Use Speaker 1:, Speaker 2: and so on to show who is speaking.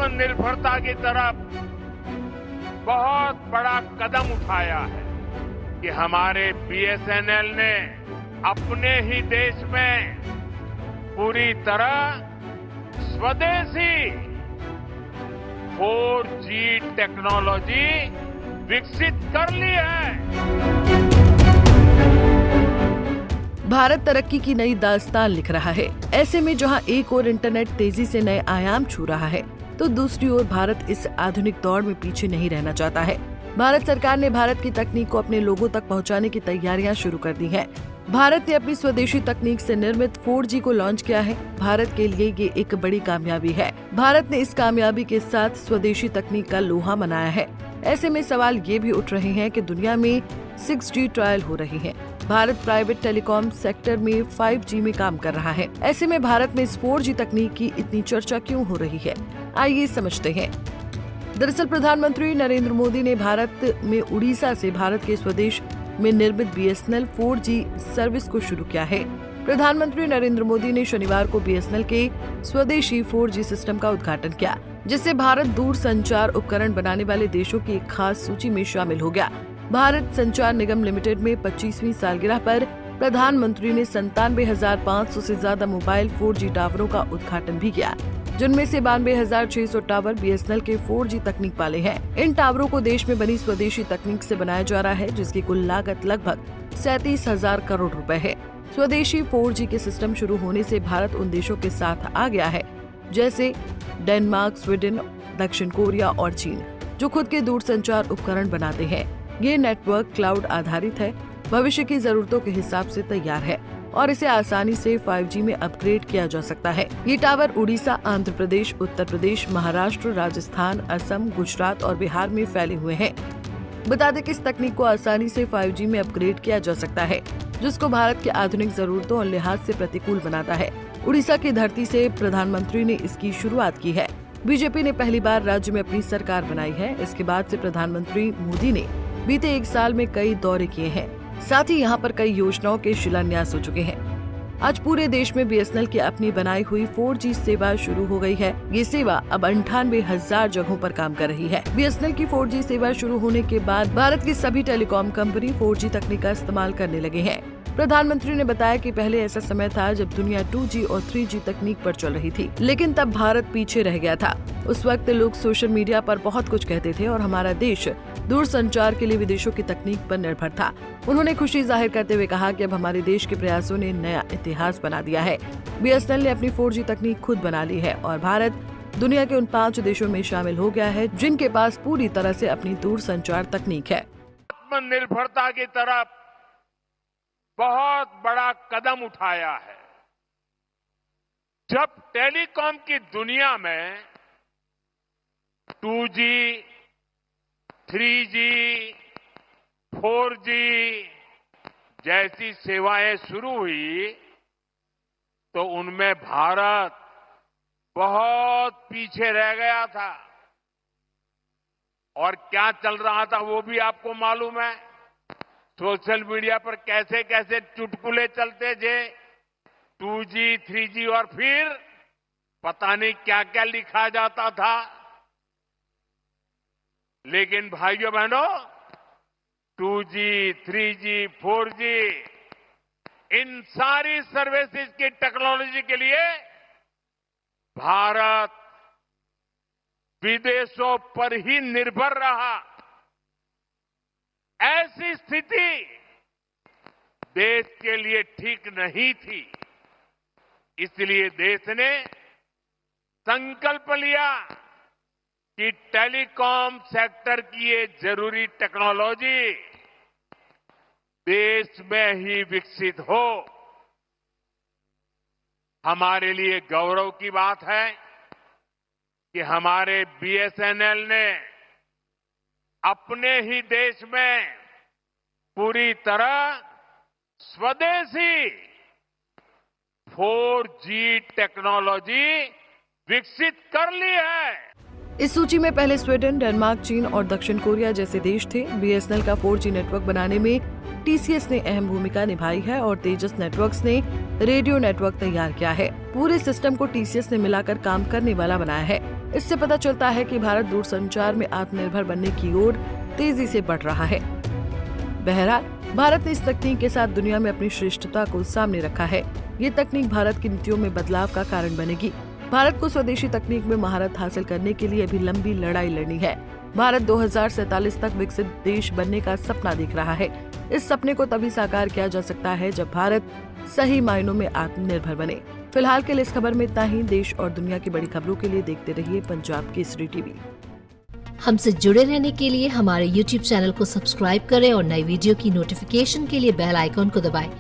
Speaker 1: आत्मनिर्भरता की तरफ बहुत बड़ा कदम उठाया है कि हमारे बीएसएनएल ने अपने ही देश में पूरी तरह स्वदेशी 4G टेक्नोलॉजी विकसित कर ली है।
Speaker 2: भारत तरक्की की नई दास्तान लिख रहा है। ऐसे में जहां एक ओर इंटरनेट तेजी से नए आयाम छू रहा है, तो दूसरी ओर भारत इस आधुनिक दौड़ में पीछे नहीं रहना चाहता है। भारत सरकार ने भारत की तकनीक को अपने लोगों तक पहुंचाने की तैयारियां शुरू कर दी हैं। भारत ने अपनी स्वदेशी तकनीक से निर्मित 4G को लॉन्च किया है। भारत के लिए ये एक बड़ी कामयाबी है। भारत ने इस कामयाबी के साथ स्वदेशी तकनीक का लोहा मनाया है। ऐसे में सवाल ये भी उठ रहे हैं कि दुनिया में 6G ट्रायल हो रही है। भारत प्राइवेट टेलीकॉम सेक्टर में 5G में काम कर रहा है। ऐसे में भारत में इस 4G तकनीक की इतनी चर्चा क्यों हो रही है, आइए समझते हैं। दरअसल प्रधानमंत्री नरेंद्र मोदी ने भारत में उड़ीसा से भारत के स्वदेश में निर्मित BSNL 4G सर्विस को शुरू किया है। प्रधानमंत्री नरेंद्र मोदी ने शनिवार को BSNL के स्वदेशी 4G सिस्टम का उद्घाटन किया, जिससे भारत दूर संचार उपकरण बनाने वाले देशों की एक खास सूची में शामिल हो गया। भारत संचार निगम लिमिटेड में 25वीं सालगिरह पर प्रधानमंत्री ने 97,500 से ज्यादा मोबाइल 4G टावरों का उद्घाटन भी किया, जिनमें से 92,600 टावर BSNL के 4G तकनीक वाले हैं। इन टावरों को देश में बनी स्वदेशी तकनीक से बनाया जा रहा है, जिसकी कुल लागत लगभग 37,000 करोड़ रुपए है। स्वदेशी 4G के सिस्टम शुरू होने से भारत उन देशों के साथ आ गया है, जैसे डेनमार्क, स्वीडन, दक्षिण कोरिया और चीन, जो खुद के दूरसंचार उपकरण बनाते हैं। ये नेटवर्क क्लाउड आधारित है, भविष्य की जरूरतों के हिसाब से तैयार है और इसे आसानी से 5G में अपग्रेड किया जा सकता है। ये टावर उड़ीसा, आंध्र प्रदेश, उत्तर प्रदेश, महाराष्ट्र, राजस्थान, असम, गुजरात और बिहार में फैले हुए हैं। बता दें कि इस तकनीक को आसानी से 5G में अपग्रेड किया जा सकता है, जिसको भारत की आधुनिक जरूरतों और लिहाज से प्रतिकूल बनाता है। उड़ीसा की धरती से प्रधानमंत्री ने इसकी शुरुआत की है। बीजेपी ने पहली बार राज्य में अपनी सरकार बनाई है। इसके बाद से प्रधानमंत्री मोदी ने बीते एक साल में कई दौरे किए हैं, साथ ही यहाँ पर कई योजनाओं के शिलान्यास हो चुके हैं। आज पूरे देश में BSNL की अपनी बनाई हुई 4G सेवा शुरू हो गई है। ये सेवा अब 98,000 जगहों पर काम कर रही है। BSNL की 4G सेवा शुरू होने के बाद भारत की सभी टेलीकॉम कंपनी 4G तकनीक का इस्तेमाल करने लगे हैं। प्रधानमंत्री ने बताया कि पहले ऐसा समय था जब दुनिया 2G और 3G तकनीक पर चल रही थी, लेकिन तब भारत पीछे रह गया था। उस वक्त लोग सोशल मीडिया पर बहुत कुछ कहते थे और हमारा देश दूर संचार के लिए विदेशों की तकनीक पर निर्भर था। उन्होंने खुशी जाहिर करते हुए कहा कि अब हमारे देश के प्रयासों ने नया इतिहास बना दिया है। BSNL ने अपनी 4G तकनीक खुद बना ली है और भारत दुनिया के उन 5 देशों में शामिल हो गया है जिनके पास पूरी तरह से अपनी दूर संचार तकनीक है।
Speaker 1: आत्मनिर्भरता की तरफ बहुत बड़ा कदम उठाया है। जब टेलीकॉम की दुनिया में 2G, 3G, 4G जैसी सेवाएं शुरू हुई, तो उनमें भारत बहुत पीछे रह गया था। और क्या चल रहा था वो भी आपको मालूम है। सोशल मीडिया पर कैसे कैसे चुटकुले चलते थे, 2G, 3G और फिर पता नहीं क्या क्या लिखा जाता था। लेकिन भाइयों बहनों, 2G, 3G, 4G इन सारी सर्विसेज की टेक्नोलॉजी के लिए भारत विदेशों पर ही निर्भर रहा। ऐसी स्थिति देश के लिए ठीक नहीं थी। इसलिए देश ने संकल्प लिया कि टेलीकॉम सेक्टर की ये जरूरी टेक्नोलॉजी देश में ही विकसित हो। हमारे लिए गौरव की बात है कि हमारे BSNL ने अपने ही देश में पूरी तरह स्वदेशी 4G टेक्नोलॉजी विकसित कर ली है।
Speaker 2: इस सूची में पहले स्वीडन, डेनमार्क, चीन और दक्षिण कोरिया जैसे देश थे। BSNL का 4G नेटवर्क बनाने में TCS ने अहम भूमिका निभाई है और तेजस नेटवर्क्स ने रेडियो नेटवर्क तैयार किया है। पूरे सिस्टम को TCS ने मिलाकर काम करने वाला बनाया है। इससे पता चलता है कि भारत दूरसंचार में आत्मनिर्भर बनने की ओर तेजी से बढ़ रहा है। बहरहाल भारत ने इस तकनीक के साथ दुनिया में अपनी श्रेष्ठता को सामने रखा है। ये तकनीक भारत की नीतियों में बदलाव का कारण बनेगी। भारत को स्वदेशी तकनीक में महारत हासिल करने के लिए अभी लंबी लड़ाई लड़नी है। भारत 2047 तक विकसित देश बनने का सपना देख रहा है। इस सपने को तभी साकार किया जा सकता है जब भारत सही मायनों में आत्मनिर्भर बने। फिलहाल के लिए इस खबर में इतना ही। देश और दुनिया की बड़ी खबरों के लिए देखते रहिए पंजाब केसरी टीवी।
Speaker 3: हमसे जुड़े रहने के लिए हमारे YouTube चैनल को सब्सक्राइब करें और नई वीडियो की नोटिफिकेशन के लिए बेल आइकॉन को दबाएं।